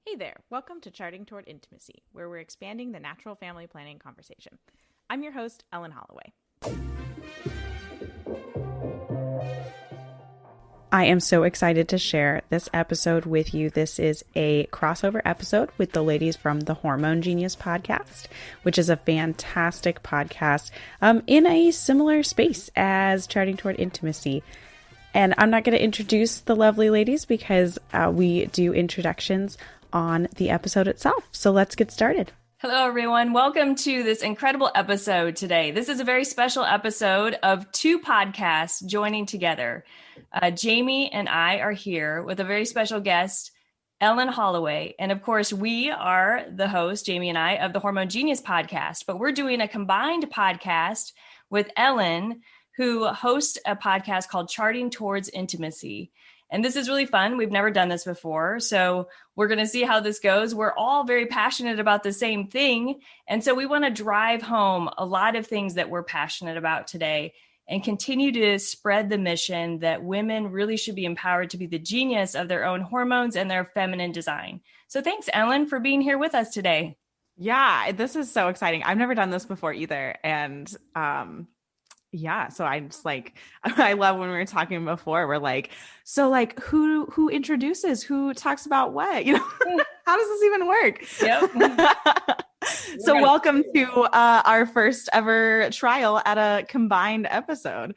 Hey there, welcome to Charting Toward Intimacy, where we're expanding the natural family planning conversation. I'm your host, Ellen Holloway. I am so excited to share this episode with you. This is a crossover episode with the ladies from the Hormone Genius Podcast, which is a fantastic podcast in a similar space as Charting Toward Intimacy. And I'm not going to introduce the lovely ladies because we do introductions on the episode itself. So let's get started. Hello, everyone. Welcome to this incredible episode today. This is a very special episode of two podcasts joining together. Jamie and I are here with a very special guest, Ellen Holloway. And of course, we are the host, Jamie and I, of the Hormone Genius Podcast. But we're doing a combined podcast with Ellen, who hosts a podcast called Charting Towards Intimacy. And this is really fun. We've never done this before. So we're going to see how this goes. We're all very passionate about the same thing. And so we want to drive home a lot of things that we're passionate about today and continue to spread the mission that women really should be empowered to be the genius of their own hormones and their feminine design. So thanks, Ellen, for being here with us today. Yeah, this is so exciting. I've never done this before either. And yeah, so I'm just like, I love when we were talking before, we're like, so like who introduces, who talks about what, you know, how does this even work? Yep. So welcome to our first ever trial at a combined episode.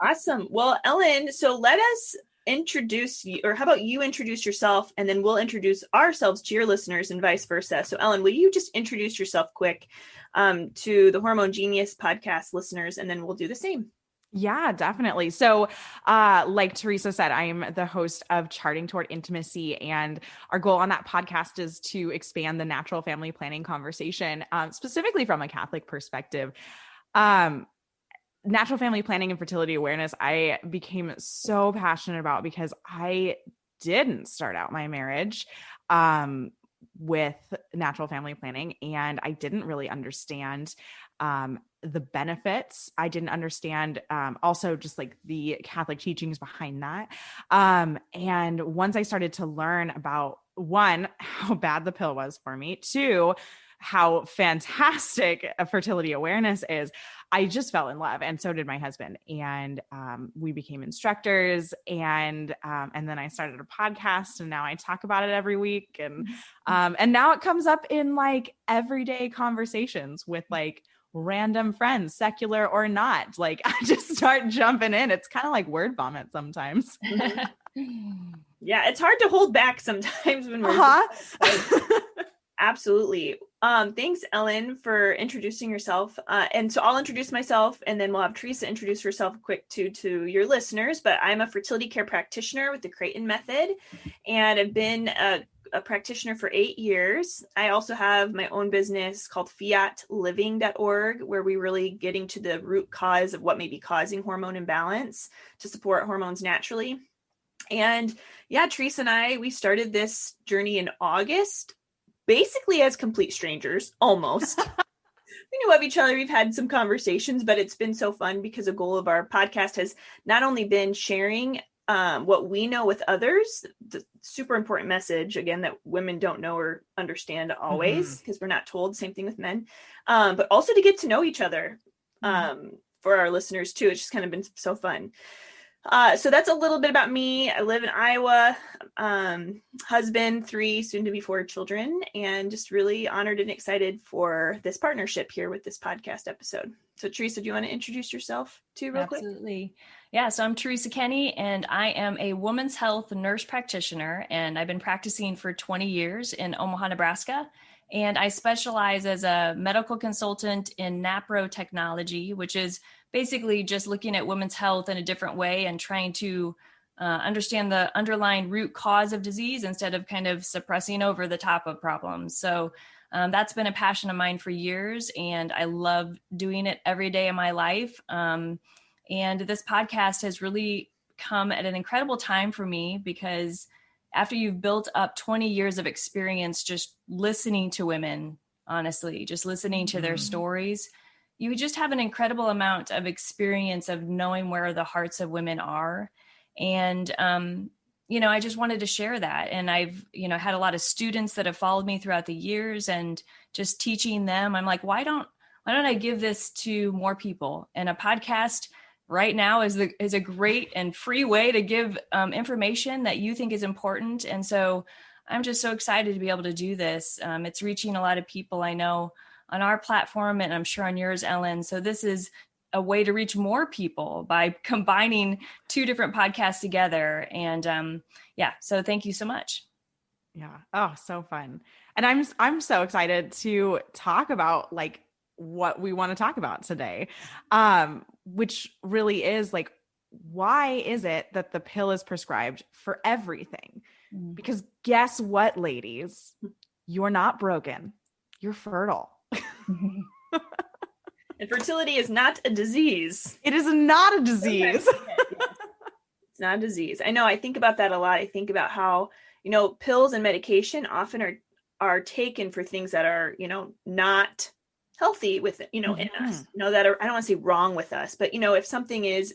Awesome. Well, Ellen, so let us introduce you, or how about you introduce yourself and then we'll introduce ourselves to your listeners and vice versa. So Ellen, will you just introduce yourself quick to the Hormone Genius Podcast listeners, and then we'll do the same. Yeah, definitely. So like Theresa said, I am the host of Charting Toward Intimacy, and our goal on that podcast is to expand the natural family planning conversation, specifically from a Catholic perspective. Natural family planning and fertility awareness, I became so passionate about because I didn't start out my marriage with natural family planning, and I didn't really understand the benefits. I didn't understand also just like the Catholic teachings behind that. And once I started to learn about, one, how bad the pill was for me, two, how fantastic a fertility awareness is, I just fell in love, and so did my husband. And we became instructors, and then I started a podcast, and now I talk about it every week, and now it comes up in like everyday conversations with like random friends, secular or not. Like I just start jumping in. It's kind of like word vomit sometimes. Yeah, it's hard to hold back sometimes when we're Absolutely. Thanks, Ellen, for introducing yourself. And so I'll introduce myself, and then we'll have Theresa introduce herself quick to your listeners. But I'm a fertility care practitioner with the Creighton Method, and I've been a practitioner for 8 years. I also have my own business called fiatliving.org, where we really getting to the root cause of what may be causing hormone imbalance to support hormones naturally. And yeah, Theresa and I, we started this journey in August, basically as complete strangers, almost. We knew of each other. We've had some conversations, but it's been so fun because a goal of our podcast has not only been sharing what we know with others, the super important message, again, that women don't know or understand always, because we're not told, same thing with men, but also to get to know each other for our listeners too. It's just kind of been so fun. So that's a little bit about me. I live in Iowa, husband, 3, soon to be 4 children, and just really honored and excited for this partnership here with this podcast episode. So Theresa, do you want to introduce yourself too real quick? Absolutely. Yeah. So I'm Theresa Kenny, and I am a women's health nurse practitioner, and I've been practicing for 20 years in Omaha, Nebraska. And I specialize as a medical consultant in NAPRO technology, which is basically just looking at women's health in a different way and trying to understand the underlying root cause of disease instead of kind of suppressing over the top of problems. So that's been a passion of mine for years, and I love doing it every day of my life. And this podcast has really come at an incredible time for me, because after you've built up 20 years of experience just listening to women, honestly, just listening to their stories, you just have an incredible amount of experience of knowing where the hearts of women are. And I just wanted to share that. And I've, had a lot of students that have followed me throughout the years, and just teaching them. I'm like, why don't I give this to more people? And a podcast right now is a great and free way to give information that you think is important. And so I'm just so excited to be able to do this. It's reaching a lot of people I know on our platform, and I'm sure on yours, Ellen. So this is a way to reach more people by combining two different podcasts together. And so thank you so much. Yeah. Oh, so fun. And I'm so excited to talk about like what we want to talk about today. Which really is like, why is it that the pill is prescribed for everything? Because guess what, ladies? You're not broken. You're fertile. And fertility is not a disease. It is not a disease. It's not a disease. I know. I think about that a lot. I think about how, pills and medication often are taken for things that are, not healthy with, in us, that are, I don't want to say wrong with us, but, if something is,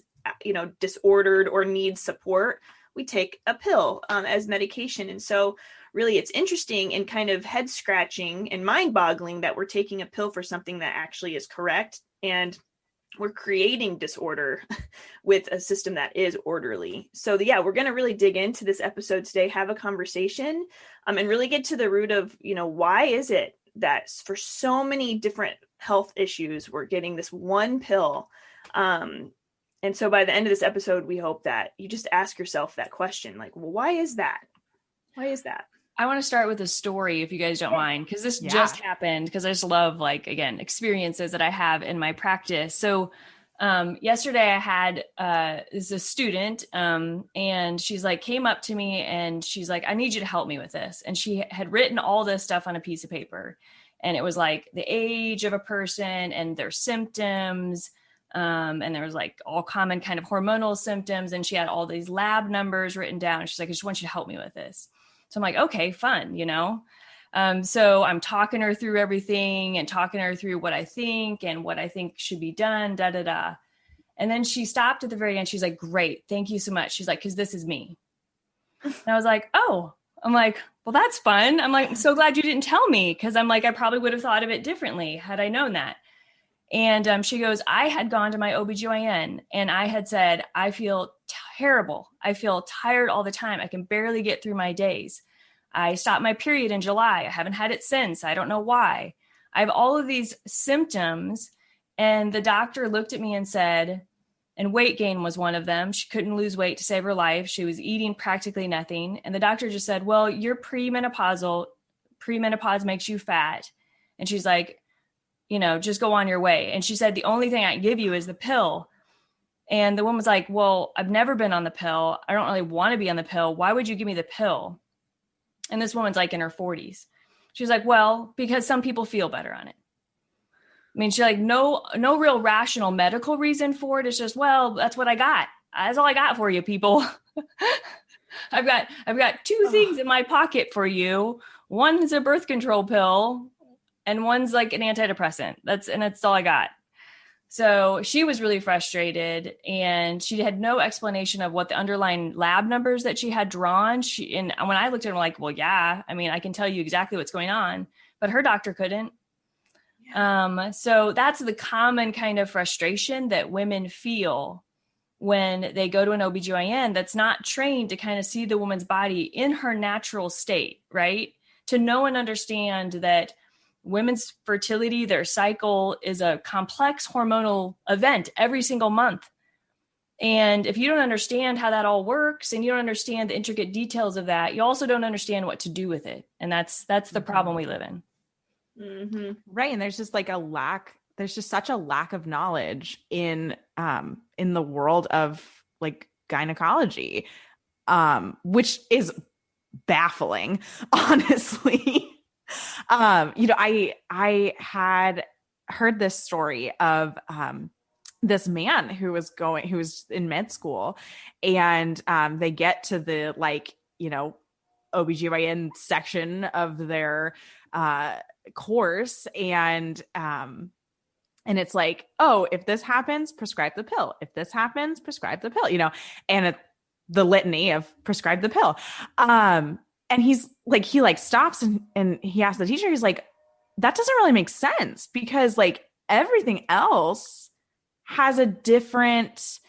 disordered or needs support, we take a pill as medication. And so really it's interesting and kind of head scratching and mind boggling that we're taking a pill for something that actually is correct. And we're creating disorder with a system that is orderly. So we're going to really dig into this episode today, have a conversation, and really get to the root of, why is it that for so many different health issues, we're getting this one pill. And so by the end of this episode, we hope that you just ask yourself that question, like, well, why is that? Why is that? I want to start with a story, if you guys don't mind, because this just happened, because I just love, experiences that I have in my practice. So yesterday I had is a student and she's like, came up to me and she's like, I need you to help me with this. And she had written all this stuff on a piece of paper. And it was like the age of a person and their symptoms. And there was like all common kind of hormonal symptoms. And she had all these lab numbers written down. And she's like, I just want you to help me with this. So I'm like, okay, fun, So I'm talking her through everything and talking her through what I think and what I think should be done, da, da, da. And then she stopped at the very end. She's like, great. Thank you so much. She's like, 'cause this is me. And I was like, oh, I'm like, well, that's fun. I'm like, so glad you didn't tell me. 'Cause I'm like, I probably would have thought of it differently had I known that. And she goes, I had gone to my OBGYN and I had said, I feel terrible. I feel tired all the time. I can barely get through my days. I stopped my period in July. I haven't had it since. I don't know why. I have all of these symptoms. And the doctor looked at me and said, and weight gain was one of them. She couldn't lose weight to save her life. She was eating practically nothing. And the doctor just said, well, you're premenopausal. Premenopause makes you fat. And she's like, just go on your way. And she said, the only thing I can give you is the pill. And the woman was like, well, I've never been on the pill. I don't really want to be on the pill. Why would you give me the pill? And this woman's like in her 40s. She's like, well, because some people feel better on it. I mean, she's like, no real rational medical reason for it. It's just, well, that's what I got. That's all I got for you, people. I've got two things in my pocket for you. One is a birth control pill and one's like an antidepressant. That's all I got. So she was really frustrated and she had no explanation of what the underlying lab numbers that she had drawn. And when I looked at her, I'm like, well, yeah, I mean, I can tell you exactly what's going on, but her doctor couldn't. Yeah. So that's the common kind of frustration that women feel when they go to an OBGYN that's not trained to kind of see the woman's body in her natural state, right? To know and understand that women's fertility, their cycle is a complex hormonal event every single month. And if you don't understand how that all works and you don't understand the intricate details of that, you also don't understand what to do with it. And that's the problem we live in. Mm-hmm. Right. And there's just like there's just such a lack of knowledge in the world of like gynecology, which is baffling, honestly. I had heard this story of this man who was in med school, and they get to the OBGYN section of their course, and it's like, oh, if this happens, prescribe the pill. If this happens, prescribe the pill, and the litany of prescribe the pill. And he's like, he like stops and he asks the teacher, he's like, that doesn't really make sense because like everything else has a different,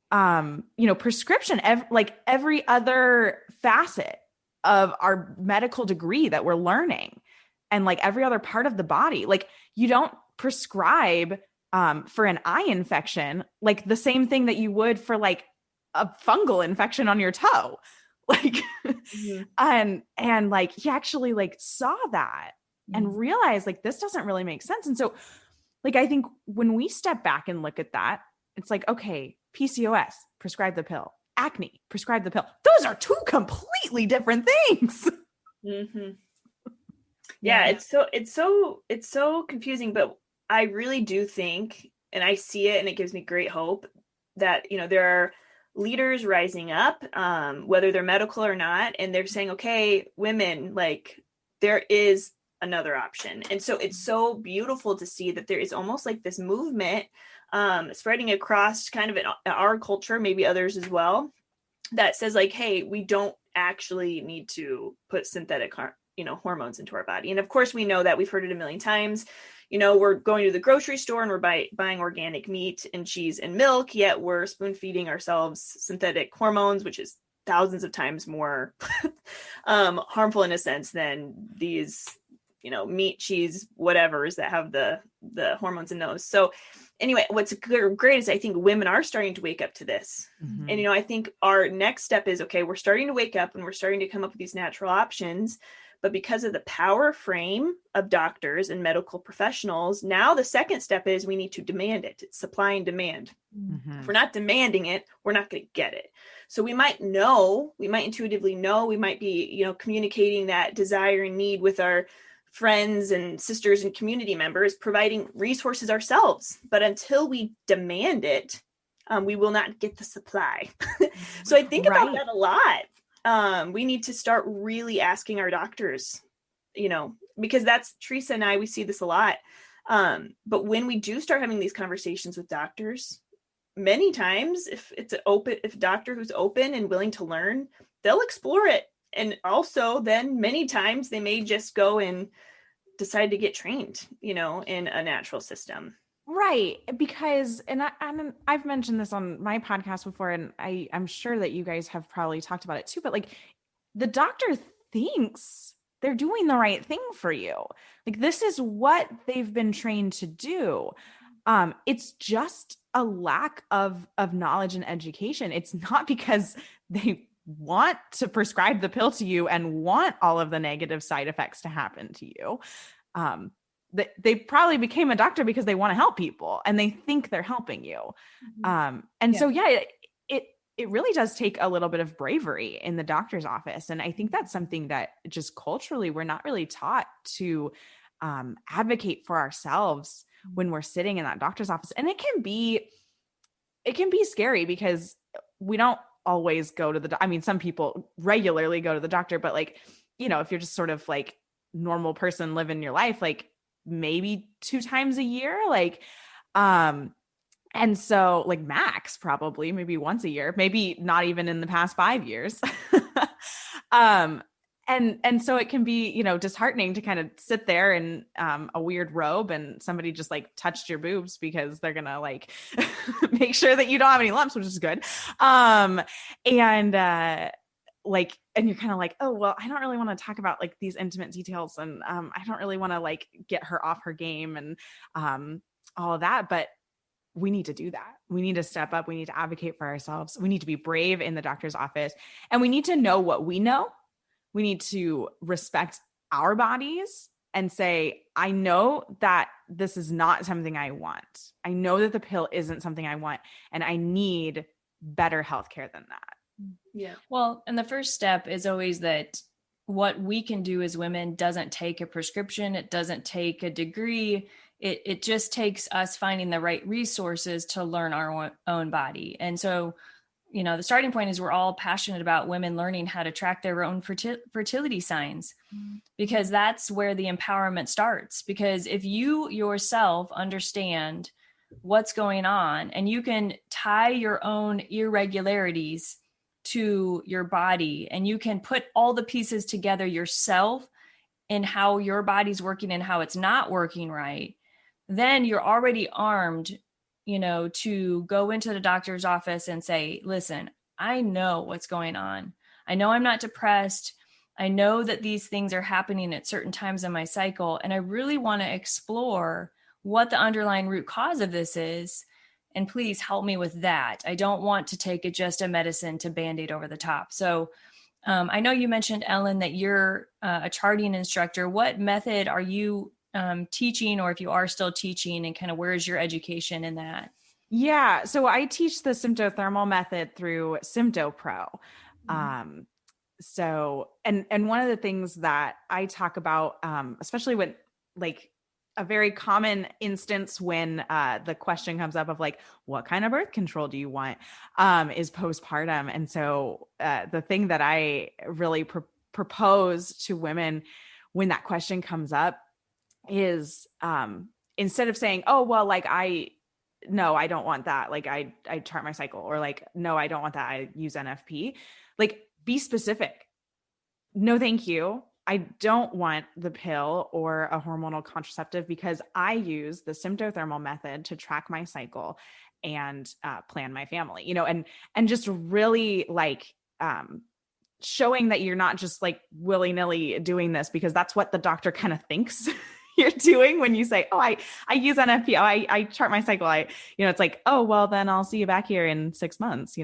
prescription, like every other facet of our medical degree that we're learning and like every other part of the body. Like you don't prescribe for an eye infection, like the same thing that you would for like a fungal infection on your toe. Like, and like, he actually like saw that and realized like, this doesn't really make sense. And so like, I think when we step back and look at that, it's like, okay, PCOS, prescribe the pill. Acne, prescribe the pill. Those are two completely different things. Mm-hmm. Yeah, it's so confusing, but I really do think, and I see it, and it gives me great hope that, there are leaders rising up, whether they're medical or not, and they're saying, okay, women, like there is another option. And so it's so beautiful to see that there is almost like this movement spreading across kind of in our culture, maybe others as well, that says like, hey, we don't actually need to put synthetic hormones into our body. And of course we know that, we've heard it a million times. We're going to the grocery store and we're buying organic meat and cheese and milk, yet we're spoon feeding ourselves synthetic hormones, which is thousands of times more harmful in a sense than these, meat, cheese, whatevers that have the hormones in those. So anyway, what's great is I think women are starting to wake up to this. Mm-hmm. And, I think our next step is, okay, we're starting to wake up and we're starting to come up with these natural options. But because of the power frame of doctors and medical professionals, now the second step is we need to demand it. It's supply and demand. Mm-hmm. If we're not demanding it, we're not going to get it. So we might intuitively know, we might be, communicating that desire and need with our friends and sisters and community members, providing resources ourselves. But until we demand it, we will not get the supply. So I think about that a lot. We need to start really asking our doctors, because that's Theresa and I, we see this a lot. But when we do start having these conversations with doctors, many times if a doctor who's open and willing to learn, they'll explore it. And also then many times they may just go and decide to get trained, in a natural system. Right. Because, and I've mentioned this on my podcast before, and I'm sure that you guys have probably talked about it too, but like the doctor thinks they're doing the right thing for you. Like this is what they've been trained to do. It's just a lack of knowledge and education. It's not because they want to prescribe the pill to you and want all of the negative side effects to happen to you. They probably became a doctor because they want to help people and they think they're helping you. So it really does take a little bit of bravery in the doctor's office. And I think that's something that just culturally, we're not really taught to advocate for ourselves when we're sitting in that doctor's office. And it can be scary because we don't always go to some people regularly go to the doctor, but like, if you're just sort of like normal person living your life, like maybe 2 times a year, like, and so like max probably maybe once a year, maybe not even in the past 5 years. And so it can be, disheartening to kind of sit there in a weird robe and somebody just like touched your boobs because they're going to like make sure that you don't have any lumps, which is good. And you're kind of like, oh, well, I don't really want to talk about like these intimate details. And I don't really want to like get her off her game and all of that. But we need to do that. We need to step up. We need to advocate for ourselves. We need to be brave in the doctor's office, and we need to know what we know. We need to respect our bodies and say, I know that this is not something I want. I know that the pill isn't something I want, and I need better healthcare than that. Yeah. Well, and the first step is always that what we can do as women doesn't take a prescription. It doesn't take a degree. It just takes us finding the right resources to learn our own body. And so, the starting point is we're all passionate about women learning how to track their own fertility signs, because that's where the empowerment starts. Because if you yourself understand what's going on and you can tie your own irregularities to your body and you can put all the pieces together yourself and how your body's working and how it's not working right, then you're already armed, to go into the doctor's office and say, listen, I know what's going on. I know I'm not depressed. I know that these things are happening at certain times in my cycle. And I really want to explore what the underlying root cause of this is. And please help me with that. I don't want to take just a medicine to Band-Aid over the top. So I know you mentioned, Ellen, that you're a charting instructor. What method are you teaching, or if you are still teaching, and kind of where is your education in that? Yeah. So I teach the symptothermal method through SymptoPro. So, and one of the things that I talk about, especially when like a very common instance when the question comes up of like, what kind of birth control do you want, is postpartum. And so the thing that I really propose to women when that question comes up is instead of saying, oh, well, like no, I don't want that. Like I chart my cycle, or like, no, I don't want that. I use NFP. Like, be specific. No, thank you. I don't want the pill or a hormonal contraceptive because I use the symptothermal method to track my cycle and plan my family, and just really like showing that you're not just like willy-nilly doing this because that's what the doctor kind of thinks you're doing when you say, oh, I use NFP. Oh, I chart my cycle. It's like, oh, well, then I'll see you back here in 6 months,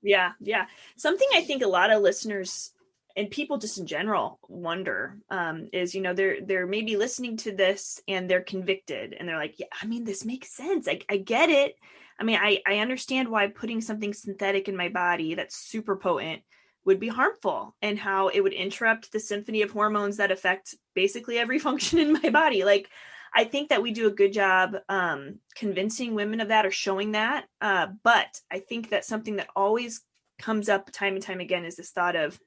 Yeah. Something I think a lot of listeners and people just in general wonder is, they're maybe listening to this and they're convicted and they're like, yeah, I mean, this makes sense. I get it. I mean, I understand why putting something synthetic in my body that's super potent would be harmful and how it would interrupt the symphony of hormones that affect basically every function in my body. Like, I think that we do a good job convincing women of that or showing that. But I think that something that always comes up time and time again is this thought of,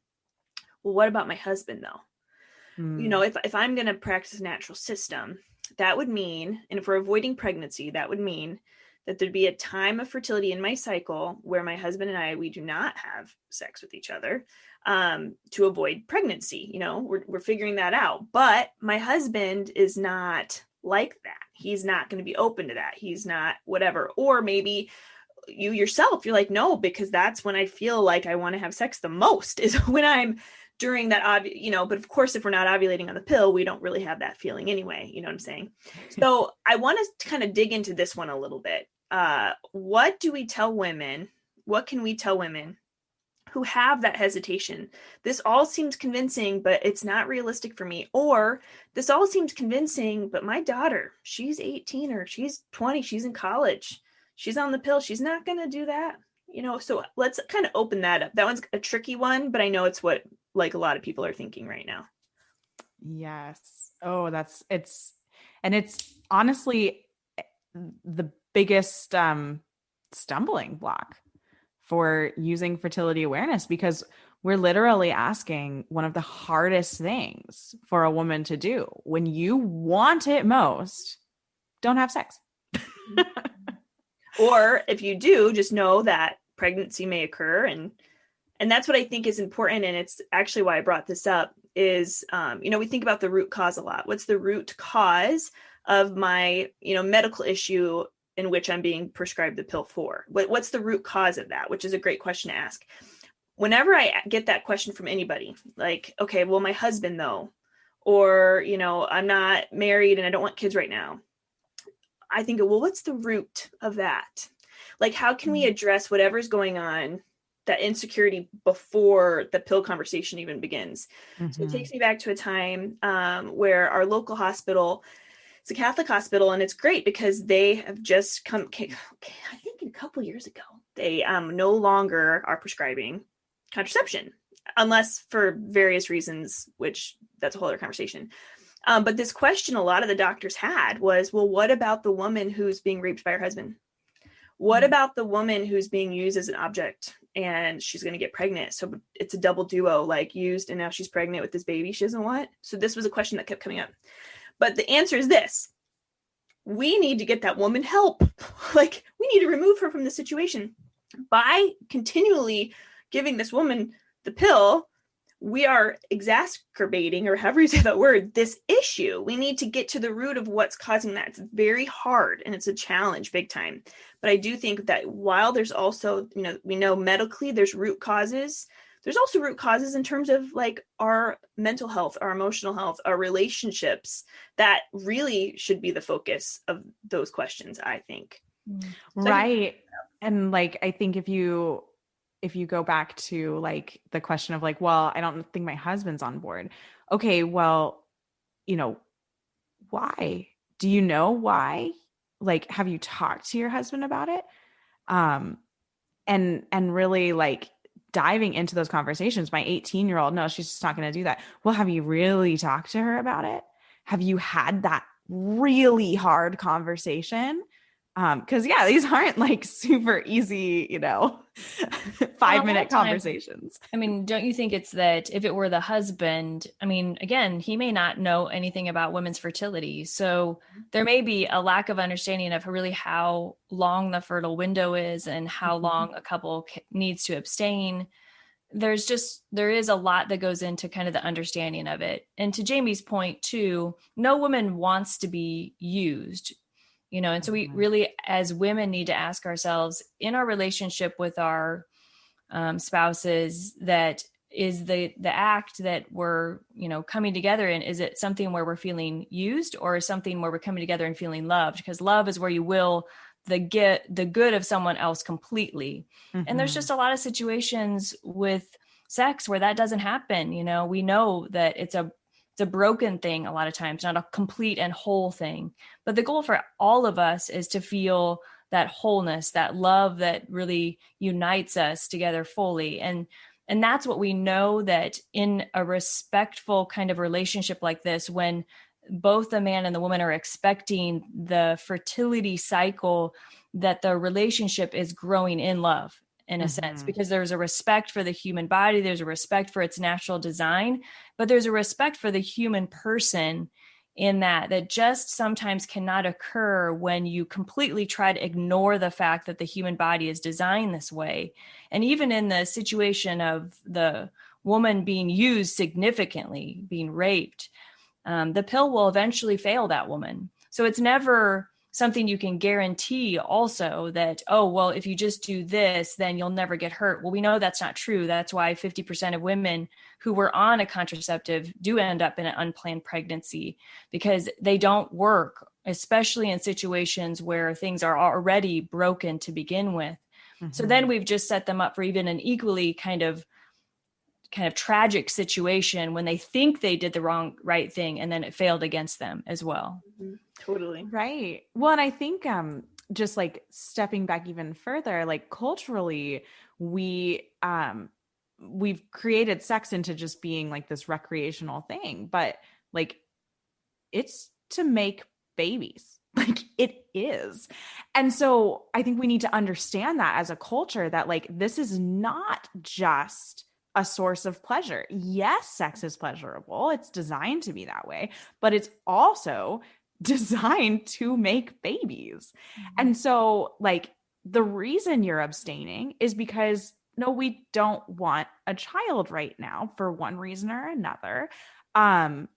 well, what about my husband though? If I'm going to practice a natural system, that would mean, and if we're avoiding pregnancy, that would mean that there'd be a time of fertility in my cycle where my husband and we do not have sex with each other to avoid pregnancy. We're figuring that out. But my husband is not like that. He's not going to be open to that. He's not whatever. Or maybe you yourself, you're like, no, because that's when I feel like I want to have sex the most is when I'm during that, but of course, if we're not ovulating on the pill, we don't really have that feeling anyway. You know what I'm saying? So I want to kind of dig into this one a little bit. What do we tell women? What can we tell women who have that hesitation? This all seems convincing, but it's not realistic for me. Or this all seems convincing, but my daughter, she's 18 or she's 20, she's in college, she's on the pill, she's not going to do that. So let's kind of open that up. That one's a tricky one, but I know it's what like a lot of people are thinking right now. Yes. Oh, it's honestly the biggest stumbling block for using fertility awareness, because we're literally asking one of the hardest things for a woman to do when you want it most. Don't have sex. Or if you do, just know that pregnancy may occur. And that's what I think is important. And it's actually why I brought this up is, we think about the root cause a lot. What's the root cause of my, medical issue in which I'm being prescribed the pill for? What's the root cause of that? Which is a great question to ask. Whenever I get that question from anybody, like, okay, well, my husband though, or, I'm not married and I don't want kids right now. I think, well, what's the root of that? Like, how can we address whatever's going on, that insecurity, before the pill conversation even begins? Mm-hmm. So it takes me back to a time where our local hospital, it's a Catholic hospital, and it's great because they have just come, I think a couple years ago, they no longer are prescribing contraception, unless for various reasons, which that's a whole other conversation. But this question a lot of the doctors had was, well, what about the woman who's being raped by her husband? What about the woman who's being used as an object and she's going to get pregnant? So it's a double duo, like used and now she's pregnant with this baby she doesn't want. So this was a question that kept coming up. But the answer is this: we need to get that woman help. Like, we need to remove her from the situation. by continually giving this woman the pill, we are exacerbating, or however you say that word, this issue. We need to get to the root of what's causing that. It's very hard and it's a challenge big time. But I do think that while there's also, we know medically there's root causes, there's also root causes in terms of like our mental health, our emotional health, our relationships that really should be the focus of those questions, I think. Right. And like, I think if you go back to like the question of like, well, I don't think my husband's on board. Okay, well, why? Do you know why? Like, have you talked to your husband about it? And really like diving into those conversations. My 18-year-old, no, she's just not going to do that. Well, have you really talked to her about it? Have you had that really hard conversation? Because these aren't like super easy, 5-minute conversations. I mean, don't you think it's that if it were the husband, I mean, again, he may not know anything about women's fertility. So there may be a lack of understanding of really how long the fertile window is and how long a couple needs to abstain. There is a lot that goes into kind of the understanding of it. And to Jamie's point too, no woman wants to be used. And so we really, as women, need to ask ourselves in our relationship with our spouses, that is the act that we're, coming together in, is it something where we're feeling used, or something where we're coming together and feeling loved? Because love is where you will the good of someone else completely. And there's just a lot of situations with sex where that doesn't happen. We know that it's a broken thing a lot of times, not a complete and whole thing. But the goal for all of us is to feel that wholeness, that love that really unites us together fully. And that's what we know, that in a respectful kind of relationship like this, when both the man and the woman are expecting the fertility cycle, that the relationship is growing in love, in a sense, because there's a respect for the human body, there's a respect for its natural design, but there's a respect for the human person in that just sometimes cannot occur when you completely try to ignore the fact that the human body is designed this way. And even in the situation of the woman being used significantly, being raped, the pill will eventually fail that woman. So it's never something you can guarantee also that, oh, well, if you just do this, then you'll never get hurt. Well, we know that's not true. That's why 50% of women who were on a contraceptive do end up in an unplanned pregnancy, because they don't work, especially in situations where things are already broken to begin with. So then we've just set them up for even an equally kind of tragic situation when they think they did the right thing, and then it failed against them as well. Totally. Right. Well, and I think just like stepping back even further, like culturally, we've created sex into just being like this recreational thing, but like it's to make babies. Like it is. And so I think we need to understand that as a culture, that like this is not just a source of pleasure. Yes, sex is pleasurable. It's designed to be that way, but it's also designed to make babies. And so like the reason you're abstaining is because no, we don't want a child right now for one reason or another. And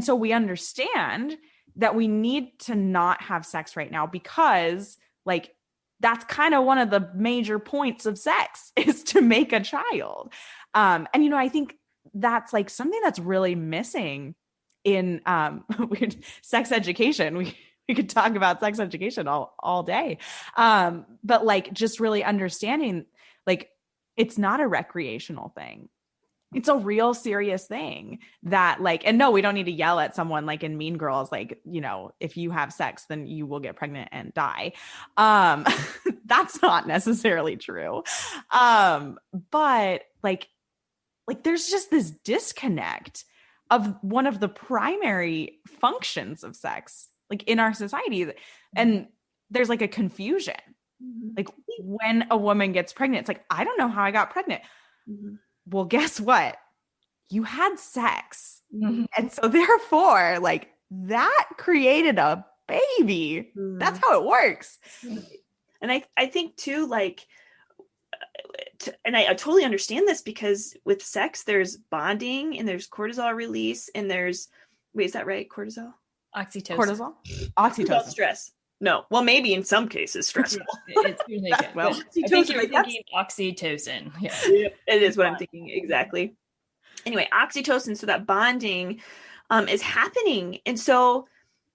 so we understand that we need to not have sex right now because like that's kind of one of the major points of sex is to make a child. And, I think that's like something that's really missing in sex education. We could talk about sex education all day. But like just really understanding like it's not a recreational thing. It's a real serious thing that like, and no, we don't need to yell at someone like in Mean Girls, like, if you have sex, then you will get pregnant and die. That's not necessarily true. But like there's just this disconnect of one of the primary functions of sex, like in our society. And there's like a confusion. Like when a woman gets pregnant, it's like, I don't know how I got pregnant. Well, guess what? You had sex. And so therefore, like that created a baby. That's how it works. And I think too, like and I totally understand this, because with sex, there's bonding and there's cortisol release and there's, wait, is that right? Cortisol? Oxytocin. Oxytocin. Stress. No. Well, maybe in some cases stressful. It's really good. Well, I think you're thinking oxytocin. Yeah. Yep, it is what I'm thinking. Exactly. Anyway, oxytocin. So that bonding is happening. And so,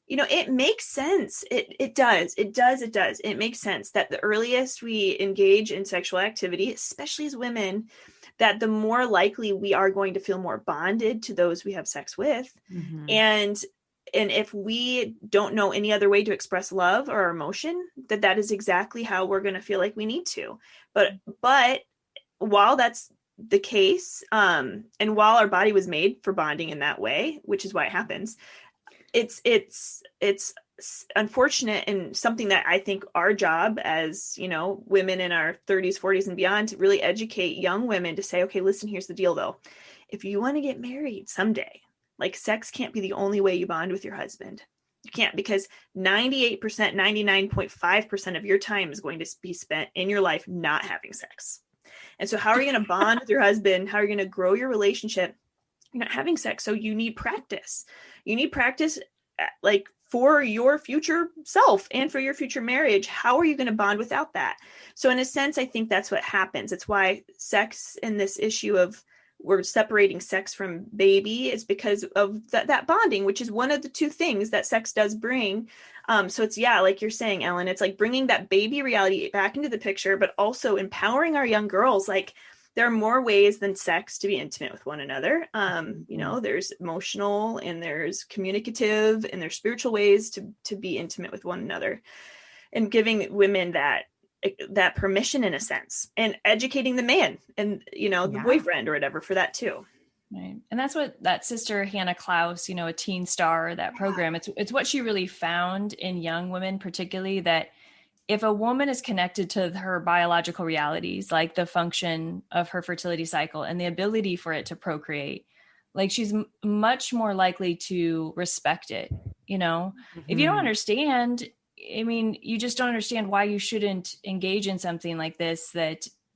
it makes sense. It does. It makes sense that the earliest we engage in sexual activity, especially as women, that the more likely we are going to feel more bonded to those we have sex with. Mm-hmm. And if we don't know any other way to express love or emotion, that is exactly how we're going to feel like we need to. But while that's the case, and while our body was made for bonding in that way, which is why it happens, it's unfortunate, and something that I think our job as, women in our 30s, 40s and beyond, to really educate young women to say, okay, listen, here's the deal though. If you want to get married someday, like, sex can't be the only way you bond with your husband. You can't, because 98%, 99.5% of your time is going to be spent in your life not having sex. And so how are you going to bond with your husband? How are you going to grow your relationship? You're not having sex. So you need practice. You need practice, like, for your future self and for your future marriage. How are you going to bond without that? So in a sense, I think that's what happens. It's why sex, and this issue of we're separating sex from baby, is because of that bonding, which is one of the two things that sex does bring. So it's, like you're saying, Ellen, it's like bringing that baby reality back into the picture, but also empowering our young girls. Like, there are more ways than sex to be intimate with one another. There's emotional, and there's communicative, and there's spiritual ways to be intimate with one another, and giving women that permission, in a sense, and educating the man and, the boyfriend or whatever for that too. Right. And that's what that sister Hannah Klaus, a teen star, that program, it's what she really found in young women, particularly, that if a woman is connected to her biological realities, like the function of her fertility cycle and the ability for it to procreate, like, she's much more likely to respect it. Mm-hmm. If you don't understand, you just don't understand why you shouldn't engage in something like this,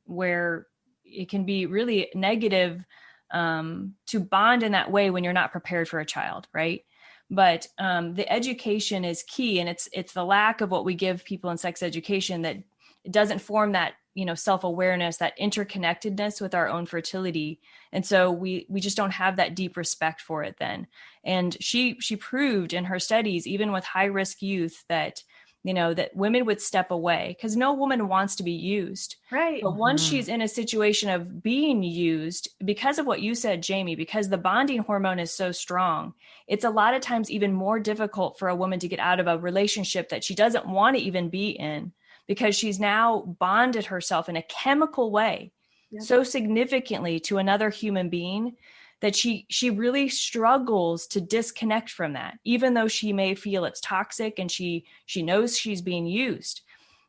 where it can be really negative to bond in that way when you're not prepared for a child, right? But the education is key, and it's the lack of what we give people in sex education that it doesn't form that self-awareness, that interconnectedness with our own fertility, and so we just don't have that deep respect for it then. And she proved in her studies, even with high-risk youth, that that women would step away, because no woman wants to be used. Right. But once she's in a situation of being used, because of what you said, Jamie, because the bonding hormone is so strong, it's a lot of times even more difficult for a woman to get out of a relationship that she doesn't want to even be in, because she's now bonded herself in a chemical way so significantly to another human being that she really struggles to disconnect from that, even though she may feel it's toxic and she knows she's being used.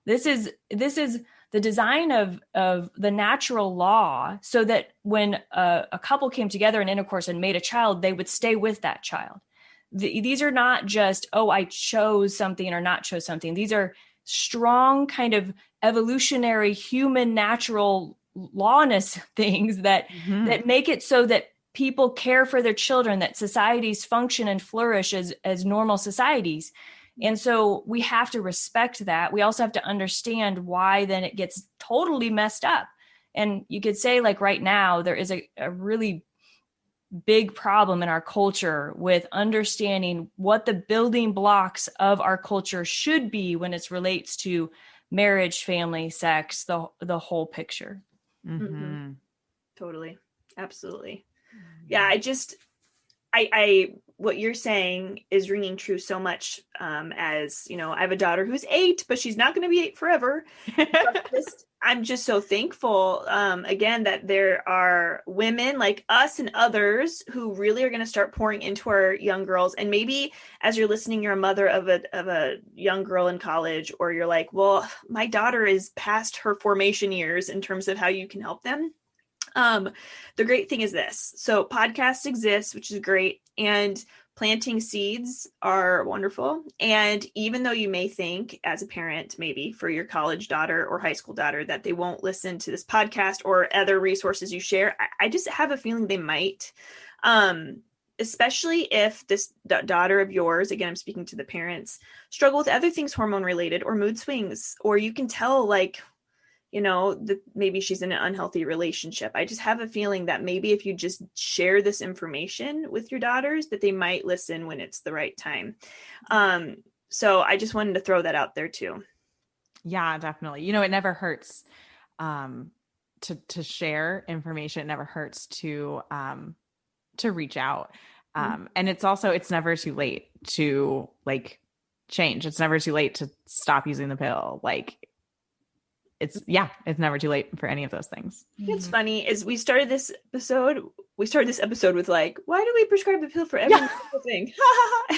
This is the design of the natural law, so that when a couple came together in intercourse and made a child, they would stay with that child. These are not just, I chose something or not chose something. These are strong kind of evolutionary human natural lawness things that make it so that people care for their children, that societies function and flourish as normal societies. And so we have to respect that. We also have to understand why then it gets totally messed up. And you could say, like, right now, there is a really big problem in our culture with understanding what the building blocks of our culture should be when it relates to marriage, family, sex, the whole picture. Mm-hmm. Totally. Absolutely. Yeah. I what you're saying is ringing true so much. As I have a daughter who's 8, but she's not going to be 8 forever. I'm just so thankful, again, that there are women like us and others who really are going to start pouring into our young girls. And maybe as you're listening, you're a mother of a young girl in college, or you're like, well, my daughter is past her formation years in terms of how you can help them. The great thing is this. So podcasts exist, which is great. And planting seeds are wonderful. And even though you may think as a parent, maybe for your college daughter or high school daughter, that they won't listen to this podcast or other resources you share, I just have a feeling they might. Especially if this daughter of yours, again, I'm speaking to the parents, struggle with other things hormone related or mood swings, or you can tell like, that maybe she's in an unhealthy relationship. I just have a feeling that maybe if you just share this information with your daughters, that they might listen when it's the right time. So I just wanted to throw that out there too. Yeah, definitely. It never hurts to share information. It never hurts to reach out. And it's never too late to like change. It's never too late to stop using the pill. Like it's never too late for any of those things. It's funny is we started this episode with like, why do we prescribe the pill for every single thing?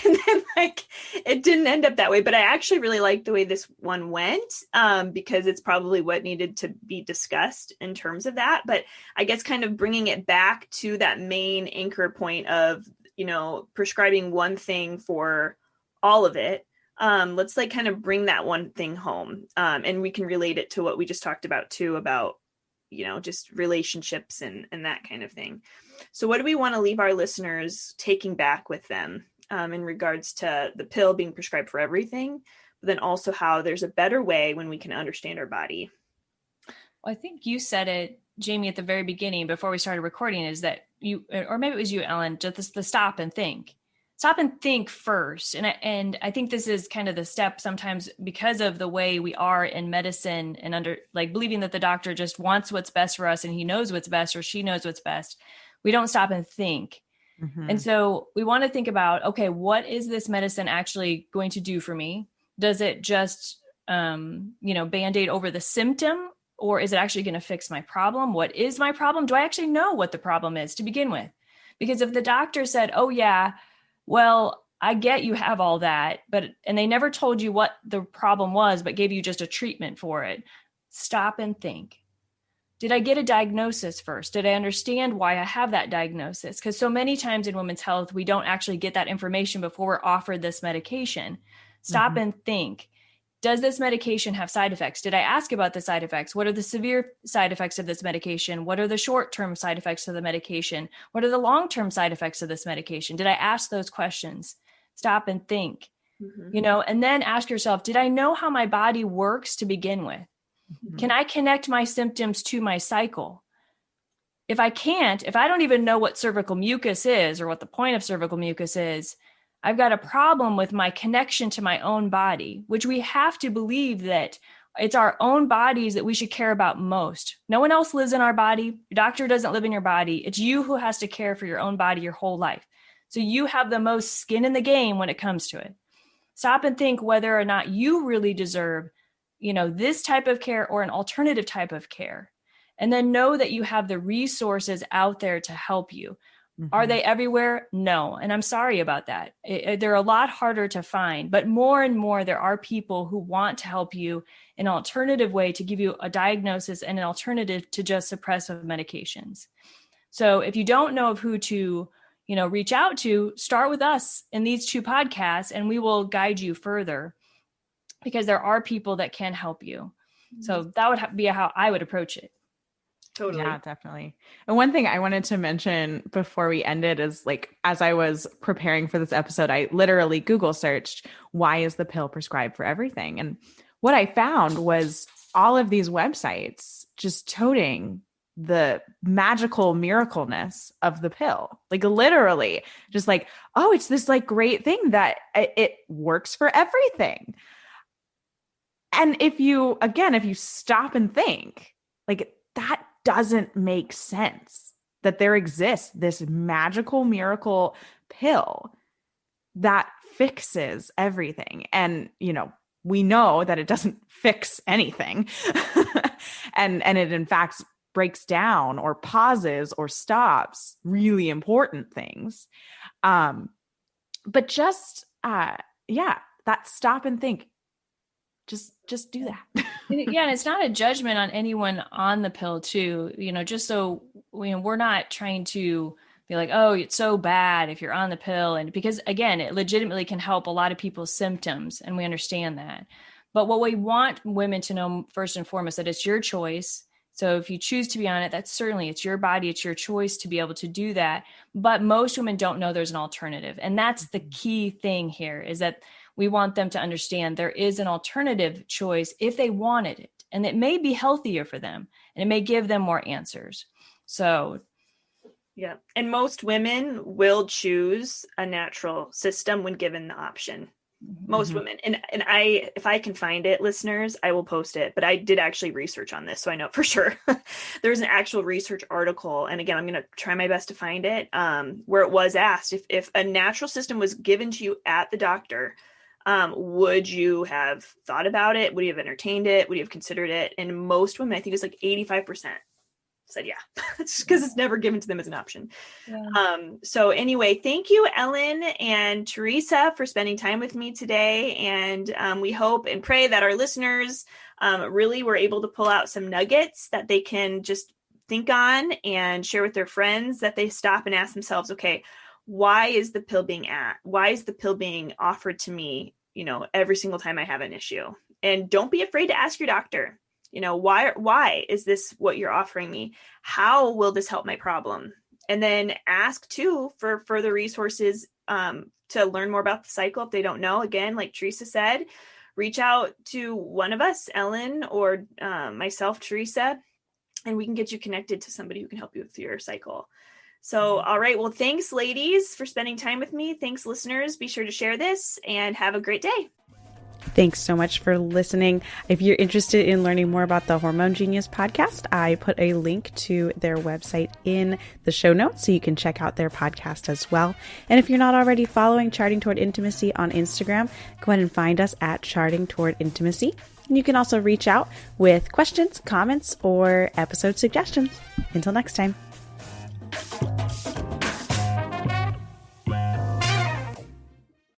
And then like, it didn't end up that way, but I actually really like the way this one went, because it's probably what needed to be discussed in terms of that. But I guess kind of bringing it back to that main anchor point of, prescribing one thing for all of it. Let's like kind of bring that one thing home. And we can relate it to what we just talked about too, about, just relationships and that kind of thing. So what do we want to leave our listeners taking back with them, in regards to the pill being prescribed for everything, but then also how there's a better way when we can understand our body? Well, I think you said it, Jamie, at the very beginning before we started recording, is that you, or maybe it was you, Ellen, just the stop and think first. And I think this is kind of the step sometimes because of the way we are in medicine and under like believing that the doctor just wants what's best for us and he knows what's best or she knows what's best. We don't stop and think. Mm-hmm. And so we want to think about, okay, what is this medicine actually going to do for me? Does it just, Band-Aid over the symptom? Or is it actually going to fix my problem? What is my problem? Do I actually know what the problem is to begin with? Because if the doctor said, oh yeah, well, I get you have all that, and they never told you what the problem was, but gave you just a treatment for it. Stop and think. Did I get a diagnosis first? Did I understand why I have that diagnosis? Because so many times in women's health, we don't actually get that information before we're offered this medication. Stop and think. Does this medication have side effects? Did I ask about the side effects? What are the severe side effects of this medication? What are the short-term side effects of the medication? What are the long-term side effects of this medication? Did I ask those questions? Stop and think, and then ask yourself, did I know how my body works to begin with? Mm-hmm. Can I connect my symptoms to my cycle? If I can't, if I don't even know what cervical mucus is or what the point of cervical mucus is, I've got a problem with my connection to my own body, which we have to believe that it's our own bodies that we should care about most. No one else lives in our body. Your doctor doesn't live in your body. It's you who has to care for your own body your whole life. So you have the most skin in the game when it comes to it. Stop and think whether or not you really deserve, this type of care or an alternative type of care. And then know that you have the resources out there to help you. Mm-hmm. Are they everywhere? No. And I'm sorry about that. They're a lot harder to find, but more and more there are people who want to help you in an alternative way to give you a diagnosis and an alternative to just suppressive medications. So if you don't know of who to, reach out to, start with us in these 2 podcasts and we will guide you further because there are people that can help you. Mm-hmm. So that would be how I would approach it. Totally. Yeah, definitely. And one thing I wanted to mention before we ended is like, as I was preparing for this episode, I literally Google searched, why is the pill prescribed for everything? And what I found was all of these websites just toting the magical miracleness of the pill. Like literally just like, oh, it's this like great thing that it works for everything. And if you stop and think, like that doesn't make sense that there exists this magical miracle pill that fixes everything. And, we know that it doesn't fix anything. and it in fact breaks down or pauses or stops really important things. But just, that stop and think, just do that. Yeah. And it's not a judgment on anyone on the pill too, just so we're not trying to be like, oh, it's so bad if you're on the pill. And because again, it legitimately can help a lot of people's symptoms. And we understand that. But what we want women to know first and foremost, that it's your choice. So if you choose to be on it, it's your body, it's your choice to be able to do that. But most women don't know there's an alternative. And that's the key thing here, is that we want them to understand there is an alternative choice if they wanted it. And it may be healthier for them and it may give them more answers. So yeah. And most women will choose a natural system when given the option. Most women. And I, if I can find it, listeners, I will post it. But I did actually research on this, so I know for sure. There's an actual research article. And again, I'm going to try my best to find it, where it was asked if a natural system was given to you at the doctor, would you have thought about it? Would you have entertained it? Would you have considered it? And most women, I think it's like 85%. Said yeah. It's because it's never given to them as an option. Yeah. So anyway, thank you, Ellen and Theresa, for spending time with me today. And we hope and pray that our listeners really were able to pull out some nuggets that they can just think on and share with their friends, that they stop and ask themselves, okay, why is the pill being offered to me, every single time I have an issue? And don't be afraid to ask your doctor. Why is this what you're offering me? How will this help my problem? And then ask too for further resources to learn more about the cycle. If they don't know, again, like Theresa said, reach out to one of us, Ellen, or myself, Theresa, and we can get you connected to somebody who can help you with your cycle. So, all right. Well, thanks, ladies, for spending time with me. Thanks, listeners. Be sure to share this and have a great day. Thanks so much for listening. If you're interested in learning more about the Hormone Genius podcast, I put a link to their website in the show notes, so you can check out their podcast as well. And if you're not already following Charting Toward Intimacy on Instagram, go ahead and find us at Charting Toward Intimacy. And you can also reach out with questions, comments, or episode suggestions. Until next time.